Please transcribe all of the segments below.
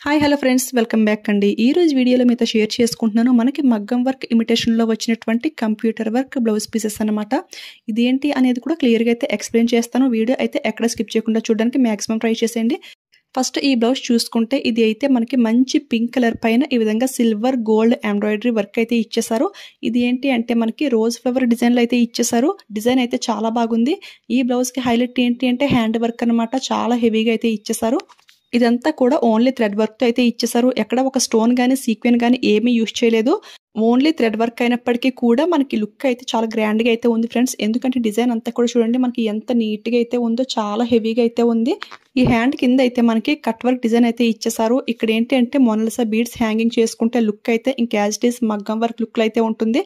Hi hello friends, welcome back అండి. ఈ రోజు వీడియోలో మీతో షేర్ చేసుకుంటున్నాను. మనకి మగ్గం వర్క్ ఇమిటేషన్లో వచ్చినటువంటి కంప్యూటర్ వర్క్ బ్లౌజ్ పీసెస్ అనమాట. ఇదేంటి అనేది కూడా క్లియర్గా అయితే ఎక్స్ప్లెయిన్ చేస్తాను. వీడియో అయితే ఎక్కడ స్కిప్ చేయకుండా చూడడానికి మ్యాక్సిమం ట్రై చేసేయండి. ఫస్ట్ ఈ బ్లౌజ్ చూసుకుంటే ఇది అయితే మనకి మంచి పింక్ కలర్ పైన ఈ విధంగా సిల్వర్ గోల్డ్ ఎంబ్రాయిడరీ వర్క్ అయితే ఇచ్చేసారు. ఇది ఏంటి అంటే మనకి రోజ్ ఫ్లవర్ డిజైన్లో అయితే ఇచ్చేసారు. డిజైన్ అయితే చాలా బాగుంది. ఈ బ్లౌజ్కి హైలైట్ ఏంటి అంటే హ్యాండ్ వర్క్ అనమాట. చాలా హెవీగా అయితే ఇచ్చేసారు. ఇదంతా కూడా ఓన్లీ థ్రెడ్ వర్క్తో అయితే ఇచ్చేసారు. ఎక్కడ ఒక స్టోన్ కానీ సీక్వెన్ కానీ ఏమీ యూజ్ చేయలేదు. ఓన్లీ థ్రెడ్ వర్క్ అయినప్పటికీ కూడా మనకి లుక్ అయితే చాలా గ్రాండ్గా అయితే ఉంది ఫ్రెండ్స్. ఎందుకంటే డిజైన్ అంతా కూడా చూడండి మనకి ఎంత నీట్గా అయితే ఉందో, చాలా హెవీగా అయితే ఉంది. ఈ హ్యాండ్ కింద అయితే మనకి కట్ వర్క్ డిజైన్ అయితే ఇచ్చేసారు. ఇక్కడ ఏంటి అంటే మొనాలిసా బీడ్స్ హ్యాంగింగ్ చేసుకుంటే లుక్ అయితే ఇంకా యాజ్ ఇట్ ఈస్ మగ్గం వర్క్ లుక్లో అయితే ఉంటుంది.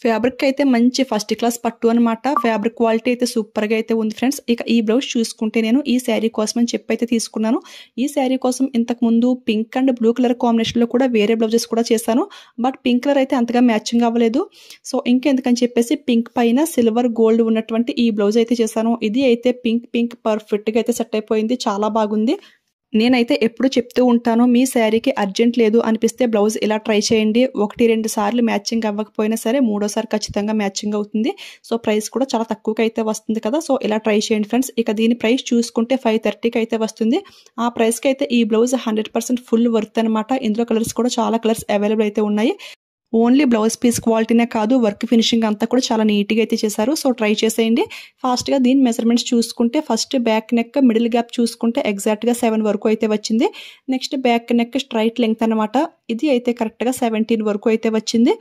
ఫ్యాబ్రిక్ అయితే మంచి ఫస్ట్ క్లాస్ పట్టు అనమాట. ఫ్యాబ్రిక్ క్వాలిటీ అయితే సూపర్గా అయితే ఉంది ఫ్రెండ్స్. ఇక ఈ బ్లౌజ్ చూసుకుంటే నేను ఈ శారీ కోసం అని చెప్పి అయితే తీసుకున్నాను. ఈ శారీ కోసం ఇంతకు ముందు పింక్ అండ్ బ్లూ కలర్ కాంబినేషన్లో కూడా వేరే బ్లౌజెస్ కూడా చేశాను. బట్ పింక్ కలర్ అయితే అంతగా మ్యాచింగ్ అవ్వలేదు. సో ఇంకెందుకని చెప్పేసి పింక్ పైన సిల్వర్ గోల్డ్ ఉన్నటువంటి ఈ బ్లౌజ్ అయితే చేశాను. ఇది అయితే పింక్ పర్ఫెక్ట్గా అయితే సెట్ అయిపోయింది. చాలా బాగుంది. నేనైతే ఎప్పుడు చెప్తూ ఉంటాను, మీ శారీకి అర్జెంట్ లేదు అనిపిస్తే బ్లౌజ్ ఇలా ట్రై చేయండి. 1-2 సార్లు మ్యాచింగ్ అవ్వకపోయినా సరే మూడోసారి ఖచ్చితంగా మ్యాచింగ్ అవుతుంది. సో ప్రైస్ కూడా చాలా తక్కువగా అయితే వస్తుంది కదా. సో ఇలా ట్రై చేయండి ఫ్రెండ్స్. ఇక దీని ప్రైస్ చూసుకుంటే 530కి అయితే వస్తుంది. ఆ ప్రైస్కి అయితే ఈ బ్లౌజ్ 100% ఫుల్ వర్త్ అనమాట. ఇందులో కలర్స్ కూడా చాలా కలర్స్ అవైలబుల్ అయితే ఉన్నాయి. ఓన్లీ బ్లౌజ్ పీస్ క్వాలిటీనే కాదు, వర్క్ ఫినిషింగ్ అంతా కూడా చాలా నీట్గా అయితే చేశారు. సో ట్రై చేసేయండి. ఫాస్ట్గా దీని మెజర్మెంట్స్ చూసుకుంటే first back neck middle gap చూసుకుంటే ఎగ్జాక్ట్గా 7 వరకు అయితే వచ్చింది. Next back neck straight length అనమాట. ఇది అయితే కరెక్ట్గా 17 వరకు అయితే వచ్చింది.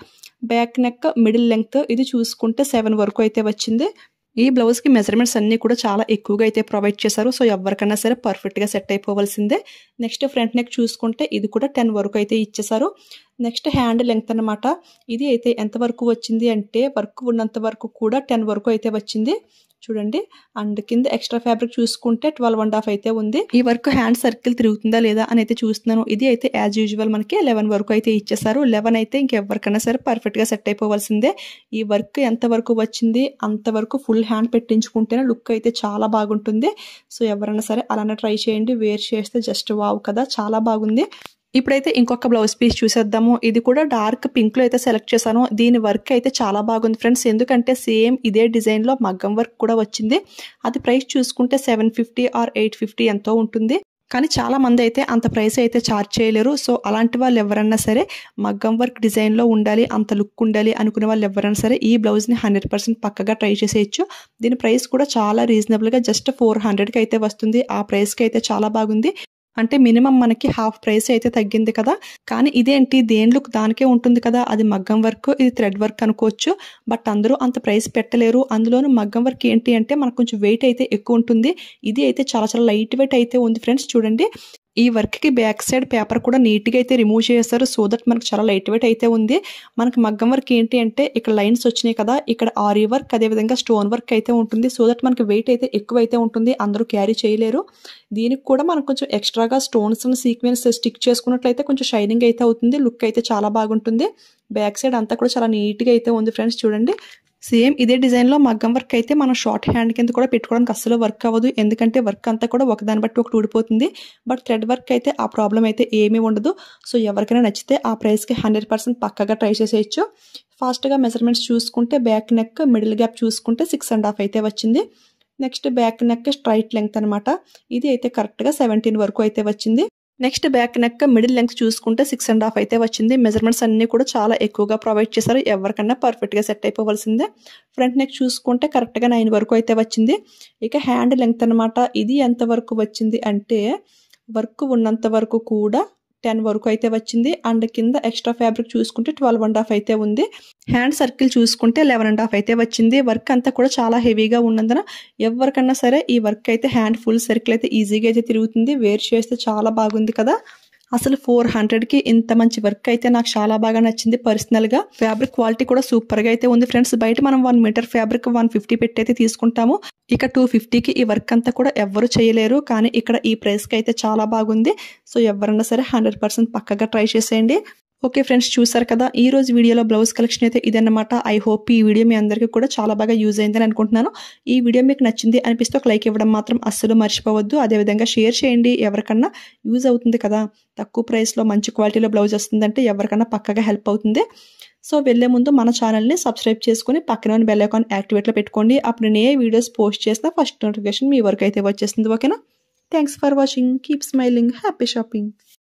బ్యాక్ నెక్ మిడిల్ లెంగ్త్ ఇది చూసుకుంటే 7 వరకు అయితే వచ్చింది. ఈ బ్లౌజ్కి మెజర్మెంట్స్ అన్నీ కూడా చాలా ఎక్కువగా అయితే ప్రొవైడ్ చేశారు. సో ఎవరికైనా సరే పర్ఫెక్ట్గా సెట్ అయిపోవాల్సిందే. నెక్స్ట్ ఫ్రంట్ నెక్ చూసుకుంటే ఇది కూడా 10 వరకు అయితే ఇచ్చేసారు. నెక్స్ట్ హ్యాండ్ లెంగ్త్ అనమాట. ఇది అయితే ఎంతవరకు వచ్చింది అంటే వర్క్ ఉన్నంత వరకు కూడా 10 వరకు అయితే వచ్చింది. చూడండి. అండ్ కింద ఎక్స్ట్రా ఫ్యాబ్రిక్ చూసుకుంటే 12.5 అయితే ఉంది. ఈ వర్క్ హ్యాండ్ సర్కిల్ తిరుగుతుందా లేదా అని అయితే చూస్తున్నాను. ఇది అయితే యాజ్ యూజువల్ మనకి 11 వరకు అయితే ఇచ్చేసారు. 11 అయితే ఇంకెవరికైనా సరే పర్ఫెక్ట్గా సెట్ అయిపోవాల్సిందే. ఈ వర్క్ ఎంత వరకు వచ్చింది అంతవరకు ఫుల్ హ్యాండ్ పెట్టించుకుంటేనే లుక్ అయితే చాలా బాగుంటుంది. సో ఎవరైనా సరే అలానే ట్రై చేయండి. వేర్ చేస్తే జస్ట్ వావ్ కదా, చాలా బాగుంది. ఇప్పుడైతే ఇంకొక బ్లౌజ్ పీస్ చూసేద్దాము. ఇది కూడా డార్క్ పింక్ లో అయితే సెలెక్ట్ చేశాను. దీని వర్క్ అయితే చాలా బాగుంది ఫ్రెండ్స్. ఎందుకంటే సేమ్ ఇదే డిజైన్ లో మగ్గం వర్క్ కూడా వచ్చింది. అది ప్రైస్ చూసుకుంటే 750 ఆర్ 850 ఎంతో ఉంటుంది. కానీ చాలా మంది అయితే అంత ప్రైస్ అయితే చార్జ్ చేయలేరు. సో అలాంటి వాళ్ళు ఎవరన్నా సరే మగ్గం వర్క్ డిజైన్ లో ఉండాలి, అంత లుక్ ఉండాలి అనుకునే వాళ్ళు ఎవరైనా సరే ఈ బ్లౌజ్ ని 100% పక్కగా ట్రై చేసేయచ్చు. దీని ప్రైస్ కూడా చాలా రీజనబుల్ గా జస్ట్ 400కి అయితే వస్తుంది. ఆ ప్రైస్ కి అయితే చాలా బాగుంది. అంటే మినిమం మనకి హాఫ్ ప్రైస్ అయితే తగ్గింది కదా. కానీ ఇదేంటి దేని లుక్ దానికే ఉంటుంది కదా. అది మగ్గం వర్క్, ఇది థ్రెడ్ వర్క్ అనుకోవచ్చు. బట్ అందరూ అంత ప్రైస్ పెట్టలేరు. అందులోనూ మగ్గం వర్క్ ఏంటి అంటే మనకు కొంచెం వెయిట్ అయితే ఎక్కువ ఉంటుంది. ఇది అయితే చాలా చాలా లైట్ వెయిట్ అయితే ఉంది ఫ్రెండ్స్. చూడండి. ఈ వర్క్కి బ్యాక్ సైడ్ పేపర్ కూడా నీట్గా అయితే రిమూవ్ చేస్తారు. సో దట్ మనకు చాలా లైట్ వెయిట్ అయితే ఉంది. మనకి మగ్గం వర్క్ ఏంటి అంటే ఇక్కడ లైన్స్ వచ్చినాయి కదా, ఇక్కడ ఆరీ వర్క్ అదేవిధంగా స్టోన్ వర్క్ అయితే ఉంటుంది. సో దట్ మనకి వెయిట్ అయితే ఎక్కువ అయితే ఉంటుంది. అందరూ క్యారీ చేయలేరు. దీనికి కూడా మనకు కొంచెం ఎక్స్ట్రాగా స్టోన్స్ సీక్వెన్స్ స్టిక్ చేసుకున్నట్లయితే కొంచెం షైనింగ్ అయితే అవుతుంది. లుక్ అయితే చాలా బాగుంటుంది. బ్యాక్ సైడ్ అంతా కూడా చాలా నీట్గా అయితే ఉంది ఫ్రెండ్స్. చూడండి. సేమ్ ఇదే డిజైన్లో మగ్గం వర్క్ అయితే మనం షార్ట్ హ్యాండ్ కింద కూడా పెట్టుకోవడానికి అస్సలు వర్క్ అవ్వదు. ఎందుకంటే వర్క్ అంతా కూడా ఒకదాన్ని బట్టి ఒకటి ఊడిపోతుంది. బట్ థ్రెడ్ వర్క్ అయితే ఆ ప్రాబ్లం అయితే ఏమీ ఉండదు. సో ఎవరికైనా నచ్చితే ఆ ప్రైస్కి 100% పక్కగా ట్రై చేసేయచ్చు. ఫాస్ట్గా మెజర్మెంట్స్ చూసుకుంటే బ్యాక్ నెక్ మిడిల్ గ్యాప్ చూసుకుంటే 6.5 అయితే వచ్చింది. Next back neck straight length అనమాట. ఇది అయితే కరెక్ట్గా 17 వరకు అయితే వచ్చింది. Next back neck middle length చూసుకుంటే 6.5 అయితే వచ్చింది. మెజర్మెంట్స్ అన్ని కూడా చాలా ఎక్కువగా ప్రొవైడ్ చేశారు. ఎవరికన్నా పర్ఫెక్ట్గా సెట్ అయిపోవాల్సిందే. ఫ్రంట్ నెక్ చూసుకుంటే కరెక్ట్గా 9 వరకు అయితే వచ్చింది. ఇక హ్యాండ్ లెంగ్త్ అనమాట. ఇది ఎంత వరకు వచ్చింది అంటే వర్క్ ఉన్నంత వరకు కూడా 10 వరకు అయితే వచ్చింది. అండ్ కింద ఎక్స్ట్రా ఫ్యాబ్రిక్ చూసుకుంటే 12.5 అయితే ఉంది. హ్యాండ్ సర్కిల్ చూసుకుంటే 11.5 అయితే వచ్చింది. వర్క్ అంతా కూడా చాలా హెవీగా ఉన్నందున ఎవరికన్నా సరే ఈ వర్క్ అయితే హ్యాండ్ ఫుల్ సర్కిల్ అయితే ఈజీగా అయితే తిరుగుతుంది. వేర్ చేస్తే చాలా బాగుంది కదా. అసలు 400కి ఇంత మంచి వర్క్ అయితే నాకు చాలా బాగా నచ్చింది పర్సనల్గా. ఫ్యాబ్రిక్ క్వాలిటీ కూడా సూపర్గా అయితే ఉంది ఫ్రెండ్స్. బయట మనం 1 మీటర్ ఫ్యాబ్రిక్ 150 పెట్టి అయితే తీసుకుంటాము. ఇక 250కి ఈ వర్క్ అంతా కూడా ఎవ్వరు చేయలేరు. కానీ ఇక్కడ ఈ ప్రైస్కి అయితే చాలా బాగుంది. సో ఎవరన్నా సరే 100% పక్కగా ట్రై చేసేయండి. ఓకే ఫ్రెండ్స్, చూసారు కదా ఈ రోజు వీడియోలో బ్లౌజ్ కలెక్షన్ అయితే ఇదన్నమాట. ఐ హోప్ ఈ వీడియో మీ అందరికీ కూడా చాలా బాగా యూజ్ అయిందని అనుకుంటున్నాను. ఈ వీడియో మీకు నచ్చింది అనిపిస్తే ఒక లైక్ ఇవ్వడం మాత్రం అస్సలు మర్చిపోవద్దు. అదేవిధంగా షేర్ చేయండి, ఎవరికన్నా యూజ్ అవుతుంది కదా. తక్కువ ప్రైస్లో మంచి క్వాలిటీలో బ్లౌజ్ వస్తుందంటే ఎవరికన్నా పక్కగా హెల్ప్ అవుతుంది. సో వెళ్ళే ముందు మన ఛానల్ని సబ్స్క్రైబ్ చేసుకుని పక్కన ఉన్న బెల్ ఐకాన్ యాక్టివేట్లో పెట్టుకోండి. అప్పుడు నేను ఏ వీడియోస్ పోస్ట్ చేసినా ఫస్ట్ నోటిఫికేషన్ మీ వరకు అయితే వచ్చేస్తుంది. ఓకేనా? Thanks for watching. Keep smiling. Happy shopping.